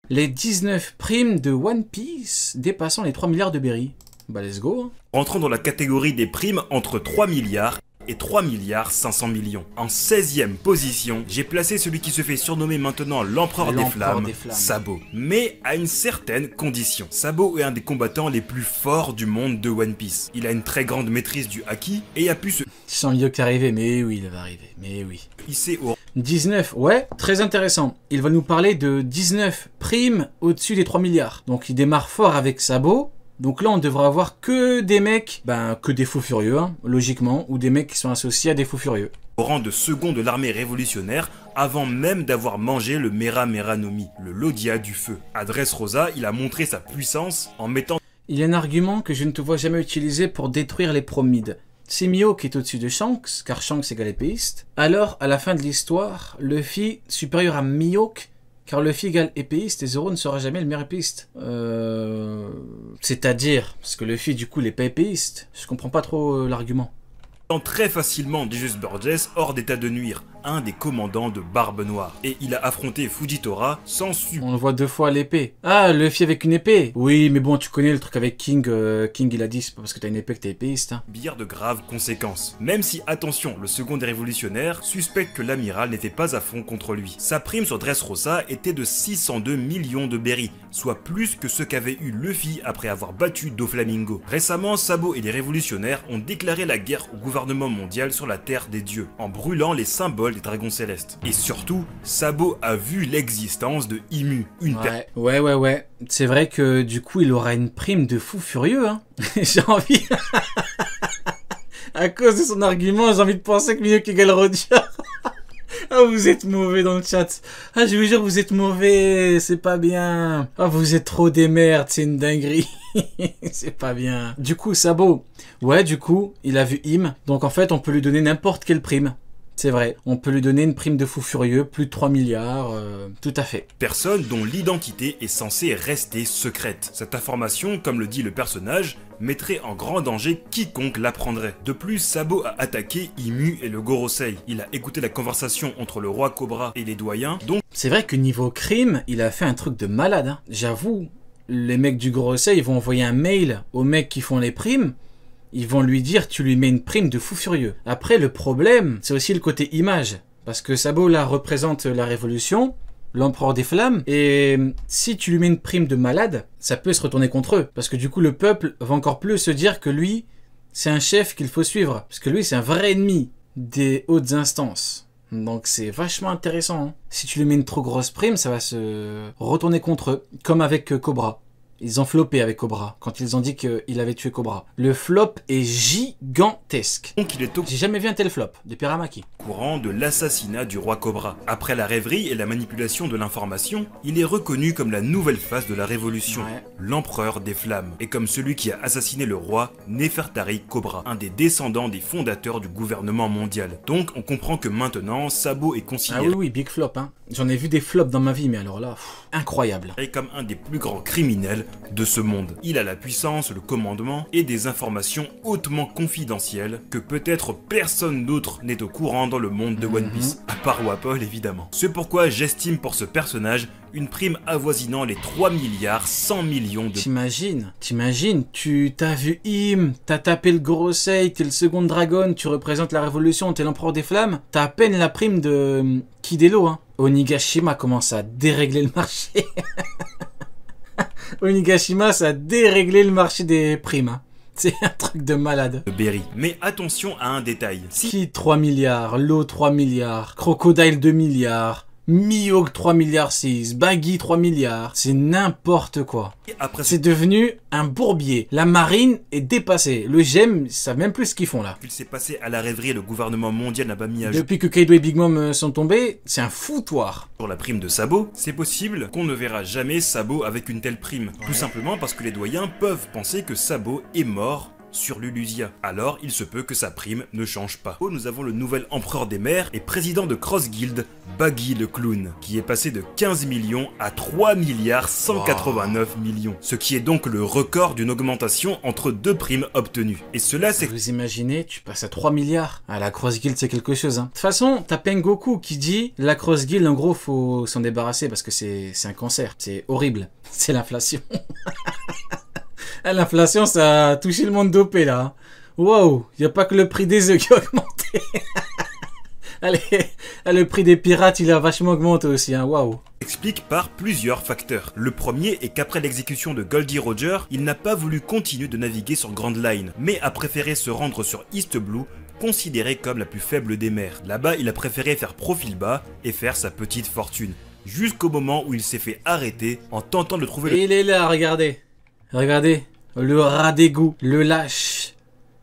Les 19 primes de One Piece dépassant les 3 milliards de berry. Bah let's go. Hein. Rentrant dans la catégorie des primes entre 3 milliards et 3 milliards 500 millions. En 16e position, j'ai placé celui qui se fait surnommer maintenant l'empereur des flammes, Sabo. Mais à une certaine condition. Sabo est un des combattants les plus forts du monde de One Piece. Il a une très grande maîtrise du haki et a pu se... Je sens mieux qu'arriver, mais oui, il va arriver, mais oui. hisser au... 19, ouais, très intéressant. Il va nous parler de 19 primes au-dessus des 3 milliards. Donc il démarre fort avec Sabo. Donc là, on devrait avoir que des mecs, que des fous furieux, hein, logiquement, ou des mecs qui sont associés à des fous furieux. Au rang de second de l'armée révolutionnaire, avant même d'avoir mangé le Mera Mera no Mi, le Lodia du feu. À Dressrosa, il a montré sa puissance en mettant... Il y a un argument que je ne te vois jamais utiliser pour détruire les promides. C'est Mihawk qui est au-dessus de Shanks, car Shanks égale épéiste. Alors, à la fin de l'histoire, Luffy supérieur à Mihawk, car Luffy égale épéiste et Zoro ne sera jamais le meilleur épéiste. C'est-à-dire, parce que Luffy du coup il est pas épéiste, je comprends pas trop l'argument. Très facilement Jesus Burgess hors d'état de nuire, un des commandants de Barbe Noire. Et il a affronté Fujitora sans On le voit 2 fois à l'épée. Ah, Luffy avec une épée. Oui, mais bon, tu connais le truc avec King. King, il a dit, c'est pas parce que t'as une épée que t'es épéiste. Hein. subir de graves conséquences. Même si, attention, le second des révolutionnaires suspecte que l'amiral n'était pas à fond contre lui. Sa prime sur Dressrosa était de 602 millions de berry, soit plus que ce qu'avait eu Luffy après avoir battu Doflamingo. Récemment, Sabo et les révolutionnaires ont déclaré la guerre au gouvernement mondial sur la Terre des Dieux, en brûlant les symboles des dragons célestes. Et surtout, Sabo a vu l'existence de Imu, une Ouais. C'est vrai que du coup, il aura une prime de fou furieux, hein. J'ai envie... À cause de son argument, j'ai envie de penser que Mihawk égale Roger. Ah, vous êtes mauvais dans le chat. Ah, je vous jure, vous êtes mauvais. C'est pas bien. Ah, vous êtes trop des merdes. C'est une dinguerie. C'est pas bien. Du coup, Sabo. Ouais, du coup, il a vu Im. Donc, en fait, on peut lui donner n'importe quelle prime. C'est vrai. On peut lui donner une prime de fou furieux. Plus de 3 milliards. Tout à fait. Personne dont l'identité est censée rester secrète. Cette information, comme le dit le personnage, mettrait en grand danger quiconque l'apprendrait. De plus, Sabo a attaqué Imu et le Gorosei. Il a écouté la conversation entre le roi Cobra et les doyens, donc... C'est vrai que niveau crime, il a fait un truc de malade. Hein. J'avoue, les mecs du Gorosei, ils vont envoyer un mail aux mecs qui font les primes. Ils vont lui dire, tu lui mets une prime de fou furieux. Après, le problème, c'est aussi le côté image. Parce que Sabo, là, représente la révolution, l'empereur des flammes, et si tu lui mets une prime de malade, ça peut se retourner contre eux. Parce que du coup, le peuple va encore plus se dire que lui, c'est un chef qu'il faut suivre. Parce que lui, c'est un vrai ennemi des hautes instances. Donc c'est vachement intéressant. Hein. Si tu lui mets une trop grosse prime, ça va se retourner contre eux. Comme avec Cobra. Ils ont floppé avec Cobra, quand ils ont dit qu'il avait tué Cobra. Le flop est gigantesque. Donc il est au J'ai jamais vu un tel flop, depuis Aramaki. courant de l'assassinat du roi Cobra. Après la rêverie et la manipulation de l'information, il est reconnu comme la nouvelle face de la révolution, l'empereur des flammes, et comme celui qui a assassiné le roi Nefertari Cobra, un des descendants des fondateurs du gouvernement mondial. Donc on comprend que maintenant, Sabo est considéré oui, big flop. Hein. J'en ai vu des flops dans ma vie, mais alors là, incroyable. comme un des plus grands criminels de ce monde. Il a la puissance, le commandement et des informations hautement confidentielles que peut-être personne d'autre n'est au courant dans le monde de One Piece, à part Wapol évidemment. C'est pourquoi j'estime pour ce personnage une prime avoisinant les 3 milliards 100 millions de... T'imagines, tu t'as vu Im, t'as tapé le Gorosei, t'es le second dragon, tu représentes la révolution, t'es l'empereur des flammes, t'as à peine la prime de Kidelo, hein. Onigashima commence à dérégler le marché. Onigashima, ça a déréglé le marché des primes. Hein. C'est un truc de malade. Berry. Mais attention à un détail. Si 3 milliards, Lo 3 milliards, Crocodile 2 milliards, Mihawk 3 milliards 6, Baggy 3 milliards, c'est n'importe quoi. C'est devenu un bourbier. La marine est dépassée. Le GEM, ils savent même plus ce qu'ils font là. Il s'est passé à la rêverie, le gouvernement mondial n'a pas mis à jour. Depuis que Kaido et Big Mom sont tombés, c'est un foutoir. Pour la prime de Sabo, c'est possible qu'on ne verra jamais Sabo avec une telle prime. Tout simplement parce que les doyens peuvent penser que Sabo est mort sur l'Ulusia. Alors il se peut que sa prime ne change pas. Oh, nous avons le nouvel empereur des mers et président de Cross Guild, Baggy le clown, qui est passé de 15 millions à 3 milliards 189 millions. Ce qui est donc le record d'une augmentation entre deux primes obtenues. Et cela c'est... Vous imaginez, tu passes à 3 milliards. Ah, la Cross Guild c'est quelque chose, hein. De toute façon, t'as Pengoku qui dit, la Cross Guild en gros faut s'en débarrasser parce que c'est un cancer. C'est horrible. C'est l'inflation. L'inflation, ça a touché le monde dopé, là. Waouh, il n'y a pas que le prix des œufs qui a augmenté. Allez, le prix des pirates, il a vachement augmenté aussi, hein. Waouh. Explique par plusieurs facteurs. Le premier est qu'après l'exécution de Goldie Roger, il n'a pas voulu continuer de naviguer sur Grand Line, mais a préféré se rendre sur East Blue, considéré comme la plus faible des mers. Là-bas, il a préféré faire profil bas et faire sa petite fortune. Jusqu'au moment où il s'est fait arrêter en tentant de trouver le... Il est là, regardez. Regardez. Le rat d'égout, le lâche,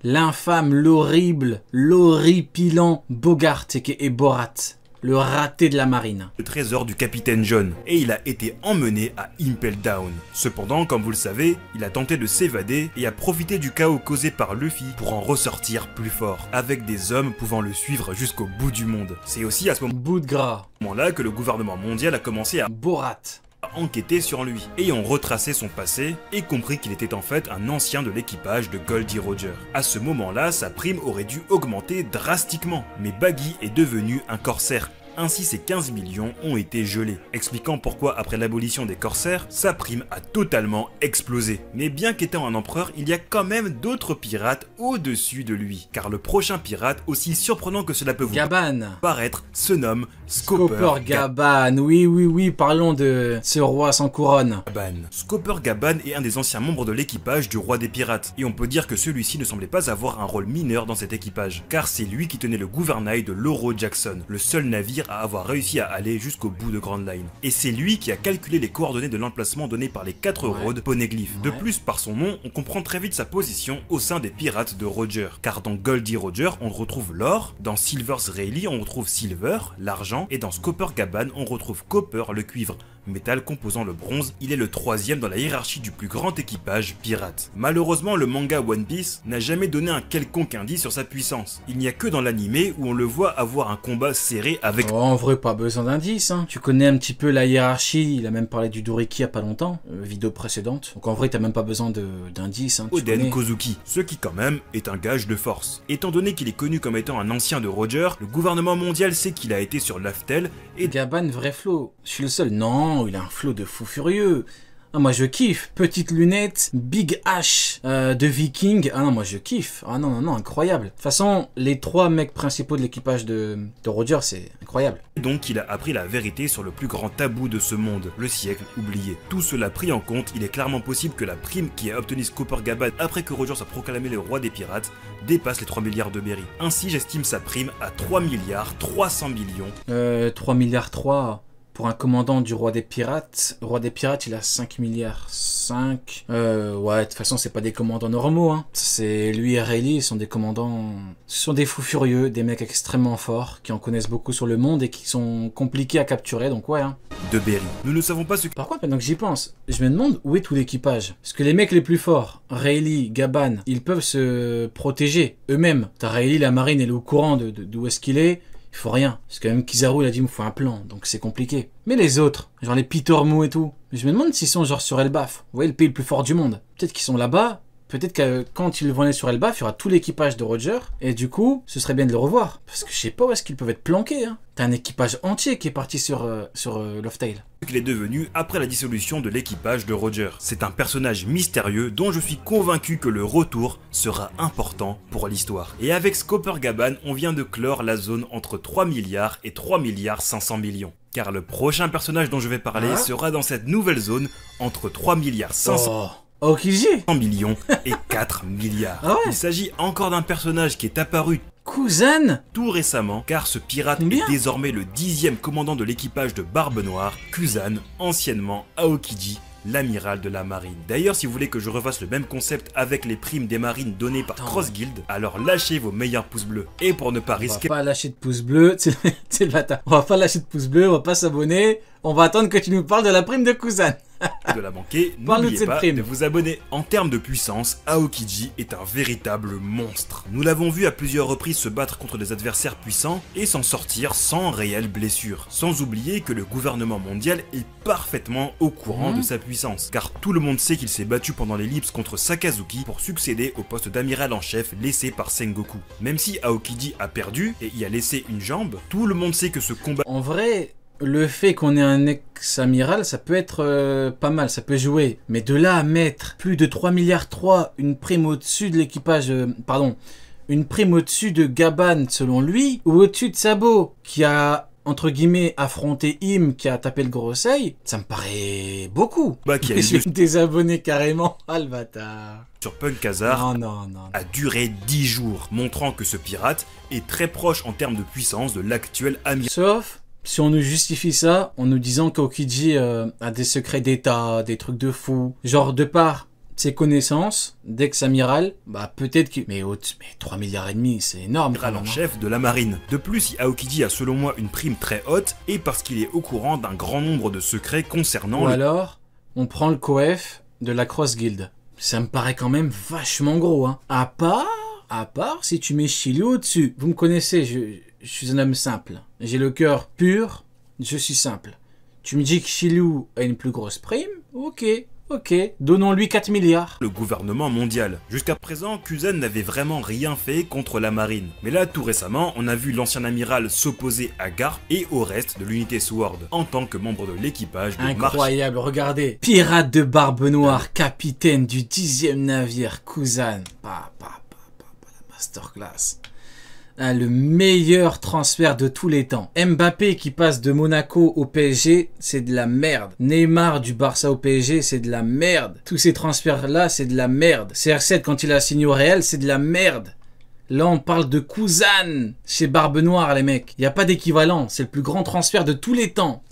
l'infâme, l'horrible, l'horripilant Bogart et Borat. Le raté de la marine. Le trésor du capitaine John, et il a été emmené à Impel Down. Cependant, comme vous le savez, il a tenté de s'évader et a profité du chaos causé par Luffy pour en ressortir plus fort, avec des hommes pouvant le suivre jusqu'au bout du monde. C'est aussi à ce Bout de gras. moment-là que le gouvernement mondial a commencé à Borat. enquêter sur lui, ayant retracé son passé et compris qu'il était en fait un ancien de l'équipage de Goldie Roger. À ce moment-là, sa prime aurait dû augmenter drastiquement, mais Baggy est devenu un corsaire. Ainsi, ces 15 millions ont été gelés, expliquant pourquoi après l'abolition des corsaires, sa prime a totalement explosé. Mais bien qu'étant un empereur, il y a quand même d'autres pirates au-dessus de lui, car le prochain pirate, aussi surprenant que cela peut vous Gaban. paraître, se nomme Scopper Scopper Gaban. Oui, parlons de ce roi sans couronne. Gaban. Scopper Gaban est un des anciens membres de l'équipage du roi des pirates, et on peut dire que celui-ci ne semblait pas avoir un rôle mineur dans cet équipage, car c'est lui qui tenait le gouvernail de l'Oro Jackson, le seul navire à avoir réussi à aller jusqu'au bout de Grand Line. Et c'est lui qui a calculé les coordonnées de l'emplacement donné par les 4 roads poneglyphes. De plus, par son nom, on comprend très vite sa position au sein des pirates de Roger, car dans Goldie Roger, on retrouve l'or, dans Silver's Rayleigh, on retrouve Silver, l'argent, et dans Scopper Gaban, on retrouve Copper, le cuivre, métal composant le bronze. Il est le 3e dans la hiérarchie du plus grand équipage pirate. Malheureusement, le manga One Piece n'a jamais donné un quelconque indice sur sa puissance. Il n'y a que dans l'animé où on le voit avoir un combat serré avec... Oh, en vrai, pas besoin d'indices, hein. Tu connais un petit peu la hiérarchie, il a même parlé du Doriki il y a pas longtemps, vidéo précédente. Donc en vrai, t'as même pas besoin d'indices, hein. Oden Kozuki, ce qui quand même est un gage de force. Étant donné qu'il est connu comme étant un ancien de Roger, le gouvernement mondial sait qu'il a été sur Laftel et... Gaban, vrai flow. Je suis le seul. Non, il a un flow de fou furieux. Ah, moi je kiffe. Petite lunette, big hache de viking. Ah non, moi je kiffe. Ah non, incroyable. De toute façon, les 3 mecs principaux de l'équipage de Roger, c'est incroyable. Donc il a appris la vérité sur le plus grand tabou de ce monde, le siècle oublié. Tout cela pris en compte, il est clairement possible que la prime qui a obtenu Scopper Gaban après que Roger soit proclamé le roi des pirates dépasse les 3 milliards de berry. Ainsi, j'estime sa prime à 3 milliards 300 millions. 3 milliards 3... Pour un commandant du roi des pirates, le roi des pirates, il a 5 milliards 5. Ouais, de toute façon, c'est pas des commandants normaux, hein. C'est lui et Rayleigh, ils sont des commandants... Ce sont des fous furieux, des mecs extrêmement forts, qui en connaissent beaucoup sur le monde et qui sont compliqués à capturer, donc ouais, hein. De berry. Nous ne savons pas ce que... Par contre, maintenant que j'y pense, je me demande où est tout l'équipage. Parce que les mecs les plus forts, Rayleigh, Gaban, ils peuvent se protéger eux-mêmes. T'as Rayleigh, la marine, elle est au courant d'où est-ce qu'il est. Il faut rien. Parce que même Kizaru, il a dit, il me faut un plan. Donc c'est compliqué. Mais les autres, genre les Pitormu et tout, je me demande s'ils sont genre sur Elbaf. Vous voyez, le pays le plus fort du monde. Peut-être qu'ils sont là-bas. Peut-être que quand ils vont aller sur Elbaf, il y aura tout l'équipage de Roger. Et du coup, ce serait bien de le revoir. Parce que je sais pas où est-ce qu'ils peuvent être planqués, hein. T'as un équipage entier qui est parti sur Loftail. Qu'il est devenu après la dissolution de l'équipage de Roger. C'est un personnage mystérieux dont je suis convaincu que le retour sera important pour l'histoire. Et avec Scopper Gaban, on vient de clore la zone entre 3 milliards et 3 milliards 500 millions. Car le prochain personnage dont je vais parler sera dans cette nouvelle zone entre 3 milliards 500 Okiji millions et 4 milliards. Ah ouais. Il s'agit encore d'un personnage qui est apparu Kuzan tout récemment, car ce pirate est désormais le 10e commandant de l'équipage de Barbe Noire, Kuzan, anciennement Aokiji, l'amiral de la marine. D'ailleurs, si vous voulez que je refasse le même concept avec les primes des marines données par Cross Guild, alors lâchez vos meilleurs pouces bleus. Et pour ne pas risquer... On va pas lâcher de pouces bleus, c'est le bâtard. On va pas lâcher de pouces bleus, on va pas s'abonner, on va attendre que tu nous parles de la prime de Kuzan. de la manquer, Parle-nous de n'oubliez cette pas prime. de vous abonner. En termes de puissance, Aokiji est un véritable monstre. Nous l'avons vu à plusieurs reprises se battre contre des adversaires puissants et s'en sortir sans réelle blessure. Sans oublier que le gouvernement mondial est parfaitement au courant de sa puissance, car tout le monde sait qu'il s'est battu pendant l'ellipse contre Sakazuki pour succéder au poste d'amiral en chef laissé par Sengoku. Même si Aokiji a perdu et y a laissé une jambe, tout le monde sait que ce combat... En vrai, le fait qu'on ait un ex-amiral, ça peut être pas mal, ça peut jouer. Mais de là à mettre plus de 3 milliards 3, une prime au-dessus de l'équipage... pardon, une prime au-dessus de Gaban selon lui, ou au-dessus de Sabo, qui a... entre guillemets, affronté Im qui a tapé le Gorosei, ça me paraît beaucoup. qui a eu Je vais me désabonner carrément. Ah le bâtard. sur Punk Hazard Non. a duré 10 jours, montrant que ce pirate est très proche en termes de puissance de l'actuel amiral. Sauf si on nous justifie ça en nous disant qu'Aokiji a des secrets d'état, des trucs de fou. Genre de par ses connaissances d'ex-amiral, bah peut-être que... Mais 3 milliards et demi, c'est énorme quand même, En hein. chef de la marine. De plus, si Aokiji a selon moi une prime très haute, et parce qu'il est au courant d'un grand nombre de secrets concernant Ou alors, on prend le coef de la Cross Guild. Ça me paraît quand même vachement gros, hein. À part si tu mets Shiryu au-dessus. Vous me connaissez, je suis un homme simple. J'ai le cœur pur, je suis simple. Tu me dis que Shiryu a une plus grosse prime? Ok, donnons-lui 4 milliards. le gouvernement mondial. Jusqu'à présent, Kuzen n'avait vraiment rien fait contre la marine. Mais là, tout récemment, on a vu l'ancien amiral s'opposer à Garp et au reste de l'unité Sword, en tant que membre de l'équipage de March. Incroyable, regardez. Pirate de barbe noire, capitaine du 10e navire Kuzan. La masterclass. Le meilleur transfert de tous les temps. Mbappé qui passe de Monaco au PSG, c'est de la merde. Neymar du Barça au PSG, c'est de la merde. Tous ces transferts-là, c'est de la merde. CR7 quand il a signé au Real, c'est de la merde. Là, on parle de Kuzan chez Barbe Noire, les mecs. Il n'y a pas d'équivalent. C'est le plus grand transfert de tous les temps.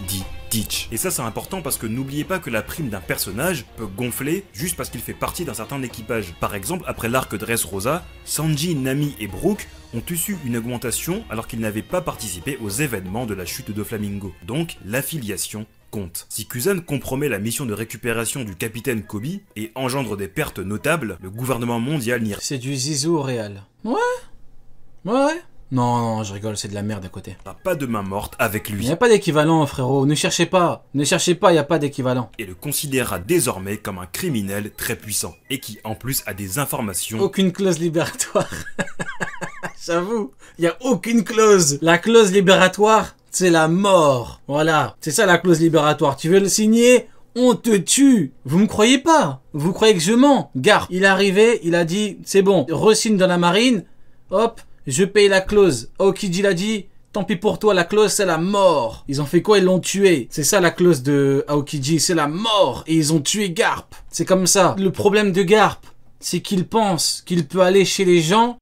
Dit Teach. Et ça c'est important parce que n'oubliez pas que la prime d'un personnage peut gonfler juste parce qu'il fait partie d'un certain équipage. Par exemple, après l'arc Dressrosa, Sanji, Nami et Brook ont eu une augmentation alors qu'ils n'avaient pas participé aux événements de la chute de Flamingo. Donc l'affiliation compte. Si Kuzan compromet la mission de récupération du capitaine Kobe et engendre des pertes notables, le gouvernement mondial n'ira C'est du zizou au Real. Ouais. Non, je rigole, c'est de la merde à côté. pas de main morte avec Il lui. n'y a pas d'équivalent, frérot. Ne cherchez pas, il n'y a pas d'équivalent. Et le considérera désormais comme un criminel très puissant, et qui en plus a des informations. Aucune clause libératoire. J'avoue, il n'y a aucune clause. La clause libératoire, c'est la mort. Voilà, c'est ça la clause libératoire. Tu veux le signer? On te tue. Vous me croyez pas? Vous croyez que je mens? Garp, il est arrivé, il a dit, c'est bon, re-signe dans la marine. Hop, je paye la clause. Aokiji l'a dit, tant pis pour toi, la clause c'est la mort. Ils ont fait quoi? Ils l'ont tué. C'est ça la clause de Aokiji, c'est la mort. Et ils ont tué Garp. C'est comme ça. Le problème de Garp, c'est qu'il pense qu'il peut aller chez les gens